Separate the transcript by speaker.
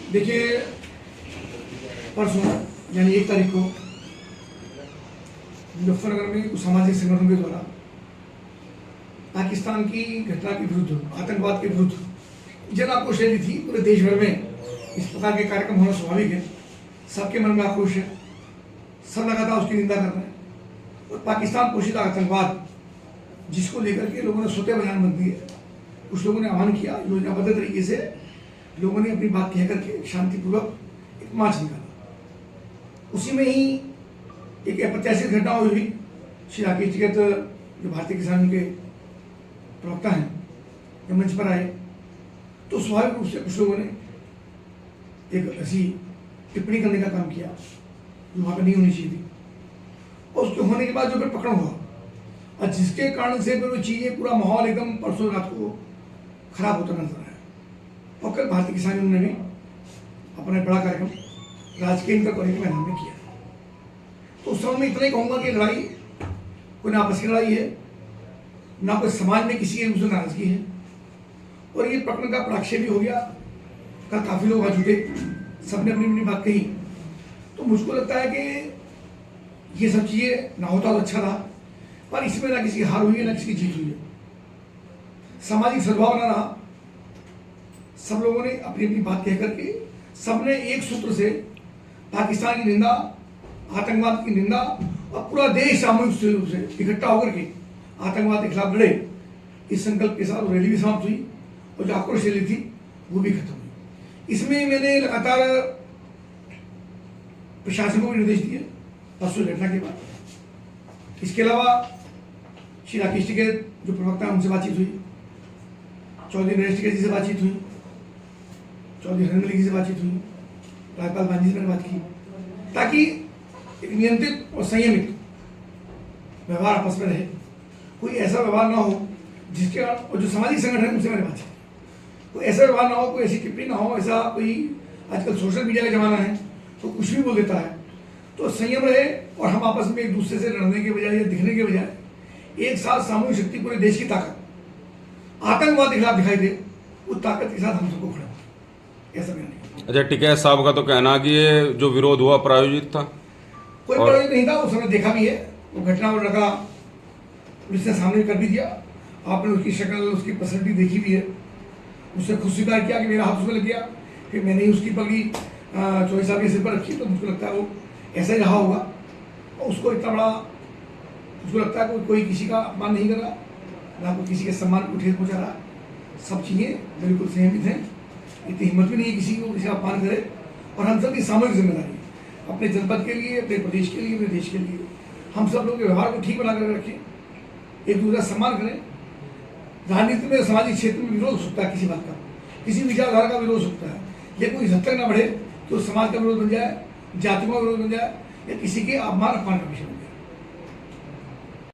Speaker 1: देखिए, परसों यानी 1 तारीख को मुजफ्फरनगर में कुछ सामाजिक संगठनों के द्वारा पाकिस्तान की घटना के विरुद्ध, आतंकवाद के विरुद्ध जन आक्रोश रैली थी। पूरे देश भर में इस प्रकार के कार्यक्रम होना स्वाभाविक है। सबके मन में आक्रोश है, सब लगातार उसकी निंदा कर रहे हैं। और पाकिस्तान पोषित आतंकवाद जिसको लेकर के लोगों ने स्वतः बयानबंदी दी है, कुछ लोगों ने आह्वान किया, योजनाबद्ध तरीके से लोगों ने अपनी बात कह करके शांतिपूर्वक एक मार्च निकाला। उसी में ही एक अप्रत्याशित घटना हुई। श्री राकेश टिकैत जो भारतीय किसान के प्रवक्ता हैं, जब मंच पर आए तो स्वाभाविक रूप से कुछ लोगों ने एक ऐसी टिप्पणी करने का काम किया जो वहाँ पर नहीं होनी चाहिए थी। और उसके होने के बाद जो फिर पकड़ हुआ, और जिसके कारण से फिर वो चीज़ें, पूरा माहौल एकदम परसों रात को खराब होता नजर आया। और कल भारतीय किसान यूनियन ने भी अपना बड़ा कार्यक्रम राजकीय इंटर कॉलेज के मैदान में किया। तो उस समय मैं इतना ही कहूँगा कि लड़ाई कोई ना आपस की लड़ाई है, ना कोई समाज में किसी के मुझसे नाराजगी है। और ये प्रकरण का प्रक्षेप भी हो गया। कल काफ़ी लोग आ जुटे, सबने अपनी अपनी बात कही। तो मुझको लगता है कि ये सब चीज़ें ना होता तो अच्छा रहा, पर इसमें ना किसी की हार हुई है, ना किसी की जीत हुई है। सामाजिक सद्भाव ना रहा। सब लोगों ने अपनी अपनी बात कह करके सबने एक सूत्र से पाकिस्तान की निंदा, आतंकवाद की निंदा, और पूरा देश सामूहिक रूप से इकट्ठा होकर के आतंकवाद के खिलाफ लड़े, इस संकल्प के साथ रैली भी समाप्त हुई। और जो आक्रोश रैली थी वो भी खत्म हुई। इसमें मैंने लगातार प्रशासन को भी निर्देश दिए परसों घटना के बाद। इसके अलावा श्री राकेश टिकैत जो प्रवक्ता है उनसे बातचीत हुई, चौधरी नरेश टिकैत जी से बातचीत हुई, चौधरी हरिंदर जी से बातचीत हुई, राज्यपाल बांजी से मैंने बात की, ताकि एक नियंत्रित और संयमित व्यवहार आपस में रहे। कोई ऐसा व्यवहार ना हो जिसके, और जो सामाजिक संगठन है उनसे मैंने बात की, कोई ऐसा व्यवहार ना हो, कोई ऐसी टिप्पणी ना हो, ऐसा कोई, आजकल सोशल मीडिया का जमाना है तो कुछ भी बोल देता है। तो संयम रहे और हम आपस में एक दूसरे से लड़ने के बजाय या दिखने के बजाय एक साथ सामूहिक शक्ति, पूरे देश की ताकत आतंकवाद के खिलाफ दिखाई दे, उस ताकत के साथ हम सबको खड़ा हों। ऐसा नहीं।
Speaker 2: अच्छा, टिकैत साहब का तो कहना कि ये जो विरोध हुआ प्रायोजित था।
Speaker 1: कोई प्रायोजित नहीं था, उस समय देखा भी है वो घटना। वो लड़का पुलिस ने सामने कर भी दिया, आपने उसकी शक्ल, उसकी पर्सनैलिटी देखी भी है। उसने खुद स्वीकार किया कि मेरा हाथ उसमें लग गया, कि मैंने ही उसकी पगड़ी चौधरी साहब के सिर पर रखी। तो मुझको लगता है वो ऐसा ही रहा होगा। और उसको इतना बड़ा, मुझको लगता है कोई किसी का अपमान नहीं कर रहा, ना कोई किसी के सम्मान को ठेस पहुँचा रहा। सब चीज़ें बिल्कुल संयमित हैं। इतनी हिम्मत भी नहीं है किसी को किसी का अपमान करे। और हम सब की सामूहिक जिम्मेदारी है, अपने जनपद के लिए, अपने प्रदेश के लिए, अपने देश के लिए, हम सब लोग के व्यवहार को ठीक बना कर रखें, एक दूसरे का सम्मान करें। राजनीति में, सामाजिक क्षेत्र में विरोध हो सकता है, किसी बात का, किसी विचारधारा का विरोध हो सकता है, लेकिन इस हद तक ना बढ़े तो समाज का विरोध बन जाए, जातियों का विरोध बन जाए, या किसी के अपमान का विषय बन जाए।